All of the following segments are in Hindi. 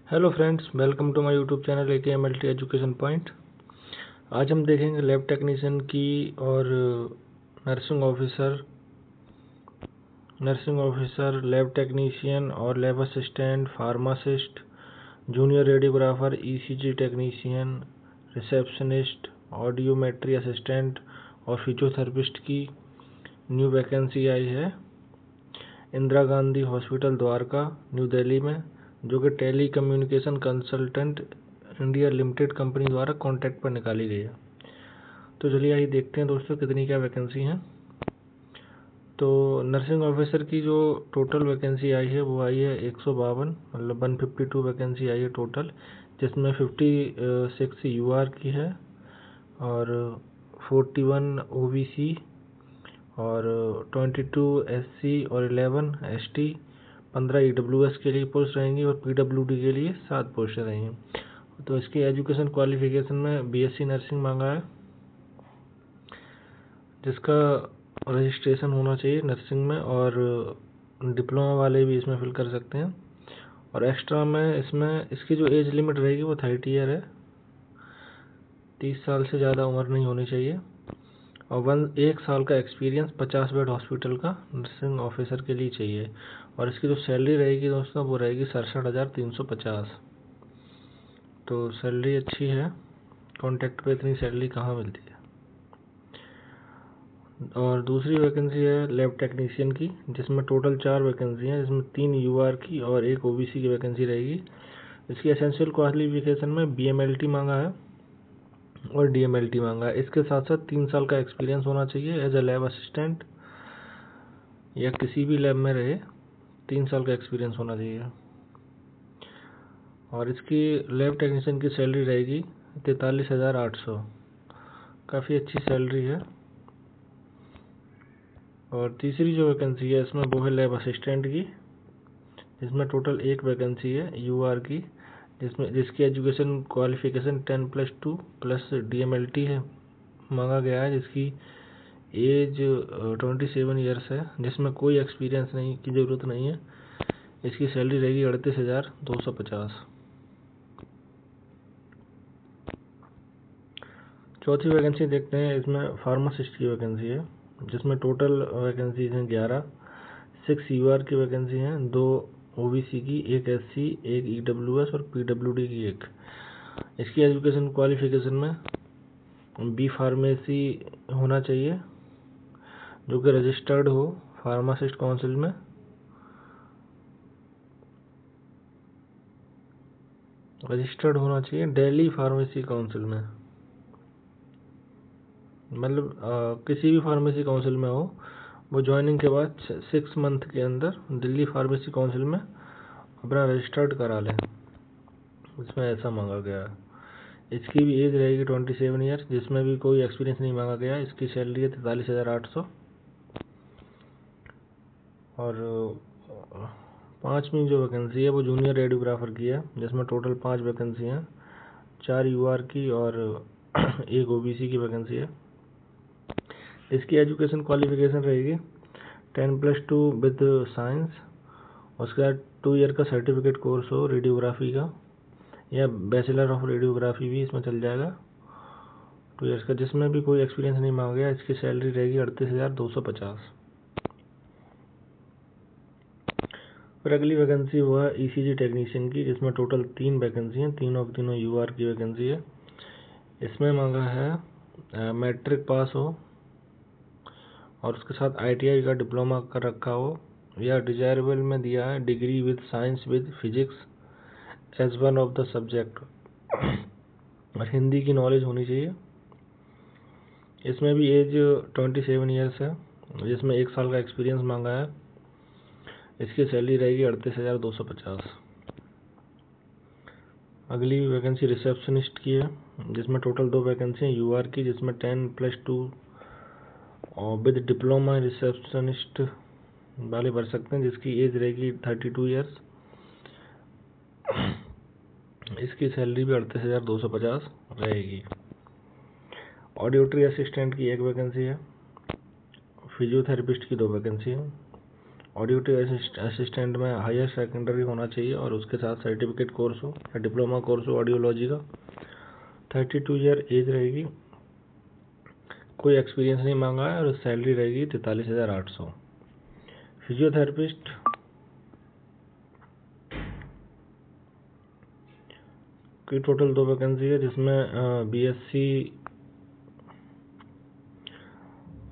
Hello friends, welcome to my YouTube channel AKMLT education point. आज हम देखेंगे लैब टेक्नीशियन की और नर्सिंग ऑफिसर, लैब टेक्नीशियन और lab assistant, pharmacist, junior radiographer, ECG technician, receptionist, audiometry assistant और फिजियोथेरेपिस्ट की न्यू वैकेंसी आई है इंदिरा गांधी हॉस्पिटल द्वारका, न्यू दिल्ली में, जो कि telecommunication consultant India limited company द्वारा कॉन्ट्रैक्ट पर निकाली गई है। तो चलिए आइए देखते हैं दोस्तों कितनी क्या वैकेंसी हैं। तो नर्सिंग ऑफिसर की जो टोटल वैकेंसी आई है वो आई है 152, मतलब 152 वैकेंसी आई है टोटल, जिसमें 56 UR की है और 41 OBC और 22 SC और 11 ST, 15 EWS के लिए पोस्ट रहेंगी और PWD के लिए 7 पोस्ट रहेंगी। तो इसकी एजुकेशन क्वालिफिकेशन में BSc नर्सिंग मांगा है, जिसका रजिस्ट्रेशन होना चाहिए नर्सिंग में, और डिप्लोमा वाले भी इसमें फिल कर सकते हैं। और एक्स्ट्रा में इसमें इसकी जो एज लिमिट रहेगी वो 30 ईयर है, 30 साल से ज़्यादा उम्र नहीं होनी चाहिए, और 1 साल का एक्सपीरियंस 50 बेड हॉस्पिटल का नर्सिंग ऑफिसर के लिए चाहिए। और इसकी जो सैलरी रहेगी दोस्तों वो रहेगी 67,350। तो सैलरी अच्छी है, कॉन्ट्रैक्ट पे इतनी सैलरी कहाँ मिलती है। और दूसरी वैकेंसी है लैब टेक्नीशियन की, जिसमें टोटल 4 वैकेंसी हैं, जिसमें 3 UR की और 1 OBC की वैकेंसी रहेगी। इसकी एसेंशियल क्वालिफिकेशन में BMLT मांगा है और DMLT मांगा है। इसके साथ साथ 3 साल का एक्सपीरियंस होना चाहिए एज अ लैब असिस्टेंट या किसी भी लैब में रहे, 3 साल का एक्सपीरियंस होना चाहिए। और इसकी लैब टेक्नीशियन की सैलरी रहेगी 43,800, काफ़ी अच्छी सैलरी है। और तीसरी जो वैकेंसी है इसमें वो है लैब असिस्टेंट की, जिसमें टोटल 1 वैकेंसी है UR की, जिसकी एजुकेशन क्वालिफिकेशन 10+2 प्लस DMLT है मांगा गया है, जिसकी एज 27 ईयर्स है, जिसमें कोई एक्सपीरियंस नहीं की ज़रूरत नहीं है। इसकी सैलरी रहेगी 38,250। चौथी वैकेंसी देखते हैं, इसमें फार्मासिस्ट की वैकेंसी है, जिसमें टोटल वैकेंसीज हैं 11, 6 UR की वैकेंसी हैं, 2 OBC की, 1 SC, 1 EWS और PWD की 1। इसकी एजुकेशन क्वालिफिकेशन में B फार्मेसी होना चाहिए, जो कि रजिस्टर्ड हो फार्मासिस्ट काउंसिल में, रजिस्टर्ड होना चाहिए दिल्ली फार्मेसी काउंसिल में, मतलब किसी भी फार्मेसी काउंसिल में हो, वो ज्वाइनिंग के बाद 6 मंथ के अंदर दिल्ली फार्मेसी काउंसिल में अपना रजिस्टर्ड करा लें, इसमें ऐसा मांगा गया है। इसकी भी एज रहेगी 27 ईयर्स, जिसमें भी कोई एक्सपीरियंस नहीं मांगा गया। इसकी सैलरी है 43,800। और 5वीं जो वैकेंसी है वो जूनियर रेडियोग्राफर की है, जिसमें टोटल 5 वैकेंसी हैं, 4 UR की और 1 OBC की वैकेंसी है। इसकी एजुकेशन क्वालिफिकेशन रहेगी 10+2 विद साइंस, उसके बाद 2 ईयर का सर्टिफिकेट कोर्स हो रेडियोग्राफी का, या बैचलर ऑफ रेडियोग्राफी भी इसमें चल जाएगा 2 ईयर्स का, जिसमें भी कोई एक्सपीरियंस नहीं मांगा गया। इसकी सैलरी रहेगी 38,250। फिर अगली वैकेंसी वो है ECG टेक्नीशियन की, जिसमें टोटल 3 वैकेंसी हैं, तीनों UR की वैकेंसी है। इसमें मांगा है मैट्रिक पास हो और उसके साथ ITI का डिप्लोमा कर रखा हो, या डिजायरेबल में दिया है degree with science with physics as one of the subject, और हिंदी की नॉलेज होनी चाहिए। इसमें भी एज 27 ईयर्स है, जिसमें 1 साल का एक्सपीरियंस मांगा है। इसकी सैलरी रहेगी 38,250। अगली वैकेंसी रिसेप्शनिस्ट की है, जिसमें टोटल 2 वैकेंसी हैं UR की, जिसमें 10+2 और विद डिप्लोमा रिसेप्शनिस्ट वाले भर सकते हैं, जिसकी एज रहेगी 32 ईयर्स। इसकी सैलरी भी 38,250 रहेगी। ऑडियोट्री असिस्टेंट की 1 वैकेंसी है, फिजियोथेरेपिस्ट की 2 वैकेंसी है, ऑडियो असिस्टेंट में हायर सेकेंडरी होना चाहिए और उसके साथ सर्टिफिकेट कोर्स हो या डिप्लोमा कोर्स हो ऑडियोलॉजी का। 32 ईयर एज रहेगी, कोई एक्सपीरियंस नहीं मांगा है और सैलरी रहेगी 43,800। फिजियोथेरेपिस्ट की टोटल 2 वैकेंसी है, जिसमें बीएससी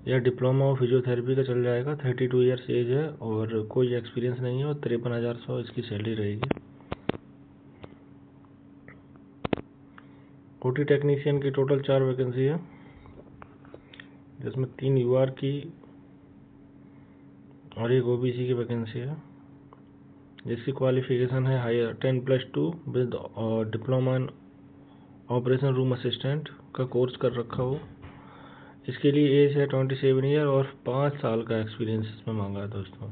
या डिप्लोमा ऑफ फिजियोथेरेपी का चल जाएगा। 32 ईयर्स एज है और कोई एक्सपीरियंस नहीं है और 53,100 इसकी सैलरी रहेगी। ओटी टेक्नीशियन की टोटल 4 वैकेंसी है, जिसमें 3 यूआर की और 1 ओबीसी की वैकेंसी है, जिसकी क्वालिफिकेशन है higher 10+2 with diploma in operation room assistant का कोर्स कर रखा हो। इसके लिए एज है 27 ईयर और 5 साल का एक्सपीरियंस इसमें मांगा है दोस्तों,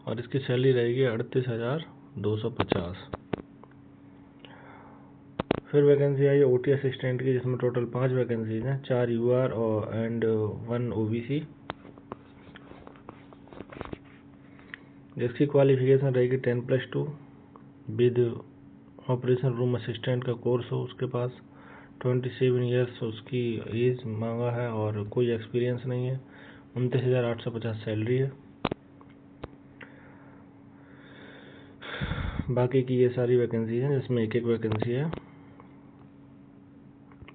और इसकी सैलरी रहेगी 38,250। फिर वैकेंसी आई है ओटी असिस्टेंट की, जिसमें टोटल 5 वैकेंसीज हैं, 4 यूआर एंड 1 ओबीसी, जिसकी क्वालिफिकेशन रहेगी 10+2 विद ऑपरेशन रूम असिस्टेंट का कोर्स हो उसके पास। 27 ईयर्स उसकी एज मांगा है और कोई एक्सपीरियंस नहीं है। 29,850 सैलरी है। बाकी की ये सारी वैकेंसी हैं, जिसमें एक वैकेंसी है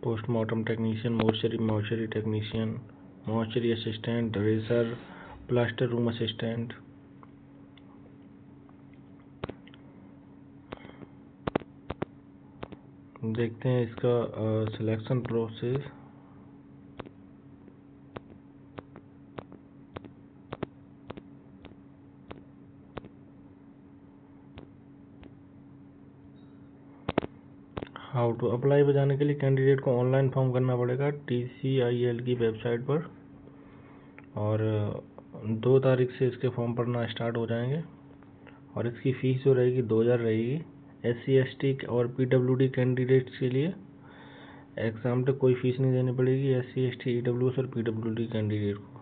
postmortem technician, mortuary technician, mortuary assistant, racer, plaster room assistant. देखते हैं इसका selection process. How to apply पे जाने के लिए कैंडिडेट को ऑनलाइन फॉर्म करना पड़ेगा TCIL की वेबसाइट पर, और 2 तारीख से इसके फॉर्म भरना स्टार्ट हो जाएंगे। और इसकी फ़ीस जो रहेगी 2,000 रहेगी। SC/ST और PWD कैंडिडेट्स के लिए एग्ज़ाम तक कोई फ़ीस नहीं देनी पड़ेगी। SC/ST, EWS और PWD कैंडिडेट को।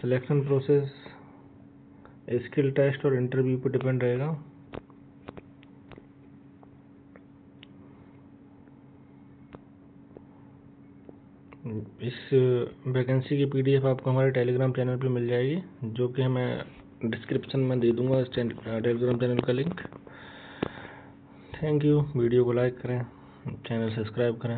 सिलेक्शन प्रोसेस स्किल टेस्ट और इंटरव्यू पर डिपेंड रहेगा। इस वैकेंसी की PDF आपको हमारे टेलीग्राम चैनल पे मिल जाएगी, जो कि मैं डिस्क्रिप्शन में दे दूंगा इस टेलीग्राम चैनल का लिंक। Thank you. वीडियो को लाइक करें, चैनल सब्सक्राइब करें।